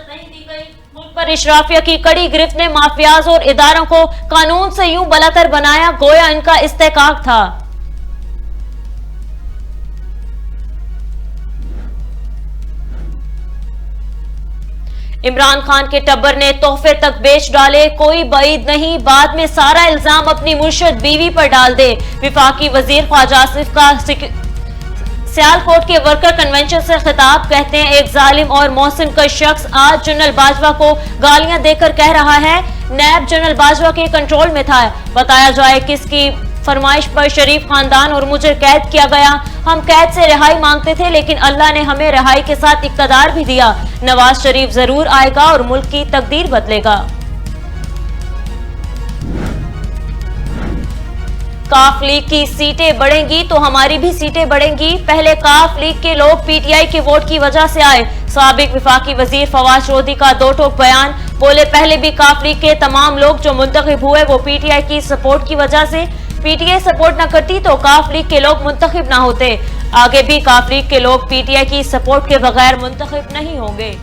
नहीं दी गई। मुल्क पर इशराफिया की कड़ी गिरफ्त ने माफियाज और इदारों को कानून से यूं बलातर बनाया गोया इनका इस्तेकाक था। इमरान खान के टब्बर ने तोहफे तक बेच डाले, कोई बईद नहीं बाद में सारा इल्जाम अपनी मुर्शद बीवी पर डाल दे। विफाकी वजीर ख्वाजा आसिफ का सियालकोट के वर्कर कन्वेंशन से खिताब, कहते हैं एक जालिम और मोहसिन का शख्स आज जनरल बाजवा को गालियां देकर कह रहा है नैब जनरल बाजवा के कंट्रोल में था। बताया जाए किसकी फरमाइश पर शरीफ खानदान और मुझे कैद किया गया। हम कैद से रिहाई मांगते थे लेकिन अल्लाह ने हमें रिहाई के साथ इक़्तिदार भी दिया। नवाज शरीफ जरूर आएगा और मुल्क की तकदीर बदलेगा। काफ लीग की सीटें बढ़ेंगी तो हमारी भी सीटें बढ़ेंगी। पहले काफ लीग के लोग पीटीआई के वोट की वजह से आए। साबिक विफाकी वजीर फवाद चौधरी का दो टोक बयान, बोले पहले भी काफ लीग के तमाम लोग जो मुंतखब हुए वो पीटीआई की सपोर्ट की वजह से। पीटीआई सपोर्ट न करती तो काफ लीग के लोग मुंतखब न होते। आगे भी काफ लीग के लोग पीटीआई की सपोर्ट के बगैर मुंतखब नहीं होंगे।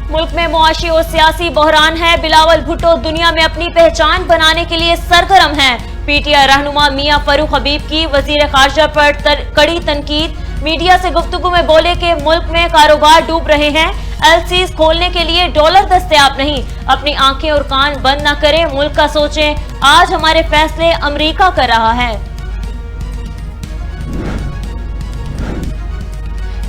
मुल्क में मुआशी और सियासी बहरान है। बिलावल भुट्टो दुनिया में अपनी पहचान बनाने के लिए सरगर्म है। पीटीआई रहनुमा मियां फरूख हबीब की वजीर खारजा पर कड़ी तनकीद। मीडिया से गुफ्तगू में बोले कि मुल्क में कारोबार डूब रहे हैं, एलसीज खोलने के लिए डॉलर दस्तयाब नहीं। अपनी आंखें और कान बंद न करें, मुल्क का सोचें। आज हमारे फैसले अमेरिका कर रहा है।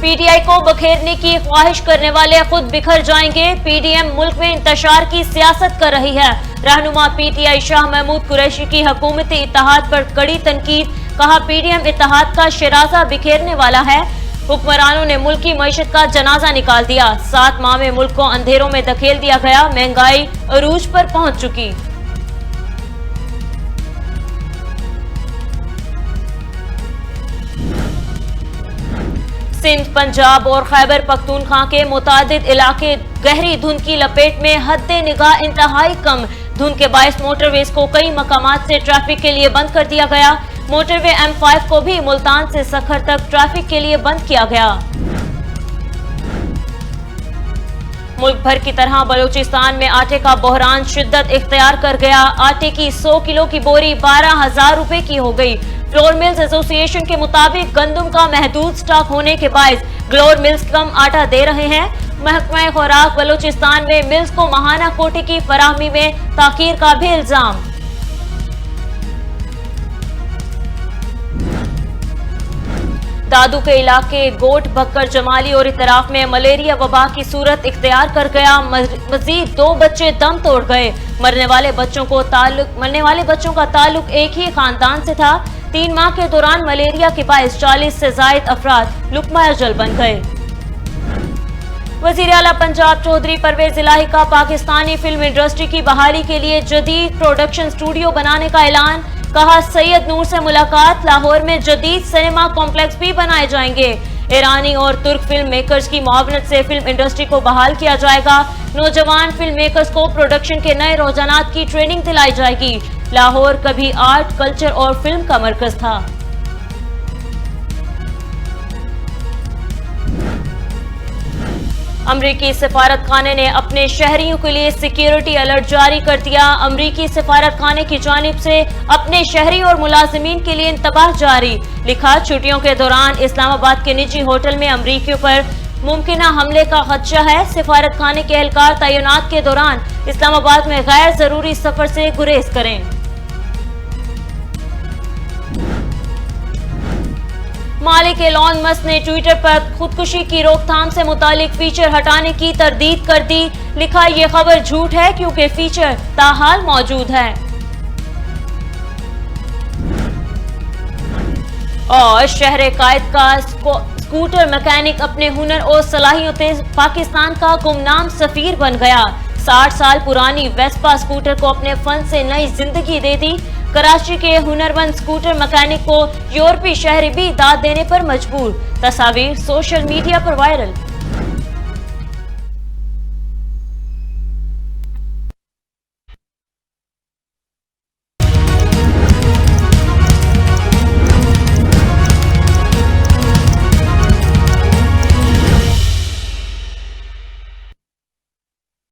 पीटीआई को बखेरने की ख्वाहिश करने वाले खुद बिखर जाएंगे। पीडीएम मुल्क में इंतशार की सियासत कर रही है। रहनुमा पीटीआई शाह महमूद कुरैशी की हुकूमती इत्तेहाद पर कड़ी तनकीद। कहा पीडीएम इत्तेहाद का शराजा बिखेरने वाला है। हुक्मरानों ने मुल्क की मईशत का जनाजा निकाल दिया। 7 माह में मुल्क को अंधेरों में धकेल दिया गया। महंगाई अरूज पर पहुंच चुकी। सिंध, पंजाब और खैबर पख्तूनख्वा के मुतादिद इलाके गहरी धुंध की लपेट में। हद्दे निगाह इंतहाई कम। धुंध के बायस मोटरवेज को कई मकामात से ट्रैफिक के लिए बंद कर दिया गया। मोटरवे M5 को भी मुल्तान से सखर तक ट्रैफिक के लिए बंद किया गया। मुल्क भर की तरह बलूचिस्तान में आटे का बहरान शिद्दत इख्तियार कर गया। आटे की 100 किलो की बोरी 12,000 रुपए की हो गई। फ्लोर मिल्स एसोसिएशन के मुताबिक गंदम का महदूद स्टॉक होने के बायस ग्लोर मिल्स कम आटा दे रहे हैं। महकमा खुराक बलूचिस्तान में मिल्स को माहाना कोटे की फराहमी में ताखीर का भी इल्जाम। दादू के इलाके गोट बक्कर जमाली और इतराफ में मलेरिया वबा की सूरत इख्तियार कर गया। मजीद 2 बच्चे दम तोड़ गए। मरने वाले बच्चों का ताल्लुक एक ही खानदान से था। 3 माह के दौरान मलेरिया के बायस 40 से जायद अफराद लुकमा अजल बन गए। वजीर आला पंजाब चौधरी परवेज इलाही का पाकिस्तानी फिल्म इंडस्ट्री की बहाली के लिए जदीद प्रोडक्शन स्टूडियो बनाने का ऐलान। कहा सैयद नूर से मुलाकात, लाहौर में जदीद सिनेमा कॉम्प्लेक्स भी बनाए जाएंगे। ईरानी और तुर्क फिल्म मेकर्स की मुआवनत से फिल्म इंडस्ट्री को बहाल किया जाएगा। नौजवान फिल्म मेकर्स को प्रोडक्शन के नए रुझानात की ट्रेनिंग दिलाई जाएगी। लाहौर कभी आर्ट, कल्चर और फिल्म का मरकज था। अमरीकी सफारत खाने ने अपने शहरियों के लिए सिक्योरिटी अलर्ट जारी कर दिया। अमरीकी सफारत खाने की जानिब से अपने शहरी और मुलाजिमीन के लिए इंतबाह जारी। लिखा छुट्टियों के दौरान इस्लामाबाद के निजी होटल में अमरीकियों पर मुमकिना हमले का खदशा है। सफारत खाने के एहलकार तैनात के दौरान इस्लामाबाद में गैर जरूरी सफर से गुरेज करें। मालिक एलॉन मस्क ने ट्विटर पर खुदकुशी की रोकथाम से मुतालिक फीचर हटाने की तरदीद कर दी। लिखा यह खबर झूठ है क्योंकि फीचर ताहाल मौजूद है। और शहर कायद का स्कूटर मैकेनिक अपने हुनर और सलाहियतों पाकिस्तान का गुमनाम सफीर बन गया। 60 साल पुरानी वेस्पा स्कूटर को अपने फन से नई जिंदगी दे दी। कराची के हुनरमंद स्कूटर मैकेनिक को यूरोपीय शहरी भी दाद देने पर मजबूर। तस्वीर सोशल मीडिया पर वायरल।